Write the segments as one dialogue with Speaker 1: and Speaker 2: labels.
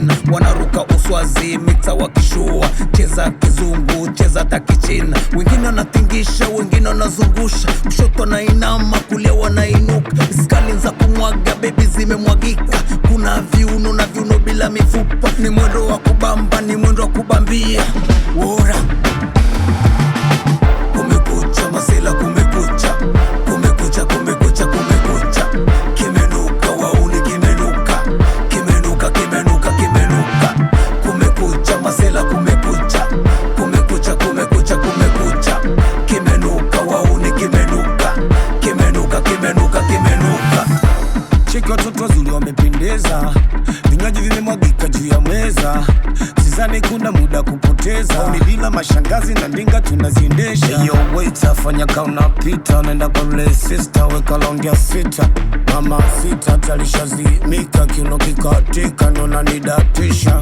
Speaker 1: China, wanaruka uswazi mixa wakishua, cheza kizungu cheza takichina, wengine wanatingisha wengine wanazungusha, kushoto na inama kulia wanainuka, iskali za kumwaga baby zimemwagika, kuna viuno na viuno bila mifupa, ni mwendo wa kubamba ni mwendo wa kubambia. Wora kumekucha masela kumekucha, kumekucha kumekucha kumekucha, kimenuka wauni kimenuka, kimenuka kimenuka kimenuka, kumekucha masela kumekucha, kumekucha kumekucha kumekucha, kimenuka wauni kimenuka, kimenuka kimenuka kimenuka.
Speaker 2: Cheki watoto wazuri wamependeza, vinywaji vimemwagika juu ya meza, sizani kuna muda kupoteza, ni bila mashangazi na ndinga tunaziendesha. Yo waiter fanya kauna pita, unaenda kwa le sister weka longia sita, mama sita talishazimika, kiuno kikatika nona nidatisha.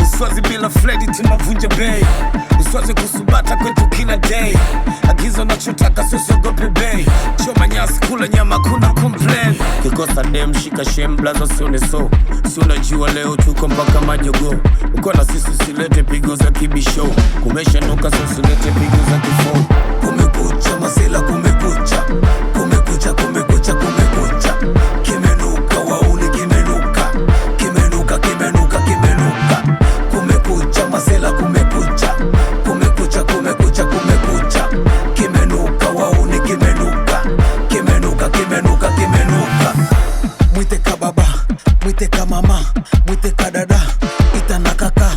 Speaker 2: Uswazi bila Freddy tunavunja bei, uswazi kusubata kwetu kila day, agizo nachotaka sosiogope bei, choma nyasi kula nyama kuna complain, kikosa dem shika shem blazo sione so, si unajua leo tuko mpaka majogo, uko na sisi silete pigo za kibisho, kumesha nuka so silete pigo za kifo.
Speaker 1: Kumekucha masela kumekucha, kumekucha kumekucha kumekucha, kimenuka wauni kimenuka, kimenuka kimenuka kimenuka, kumekucha masela kumekucha, kumekucha kumekucha kumekucha, kimenuka wauni kimenuka, kimenuka kimenuka kimenuka. Mwite ka baba, mwite ka mama, mwite ka dada, ita na kaka,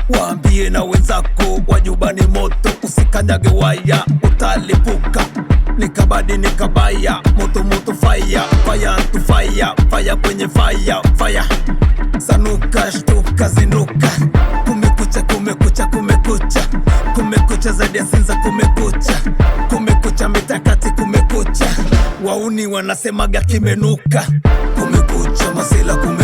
Speaker 1: waambie na wenzako wajubani moto, usikanyage waya utalipuka, nikabadi nikabaya, moto moto fire, fire to fire, fire kwenye fire, fire sanuka shtuka zinduka, kumekucha kumekucha kumekucha, kumekucha zaidi ya Sinza kumekucha, kumekucha mitakati kumekucha, wauni wanasemaga kimenuka, kumekucha masela kumekucha.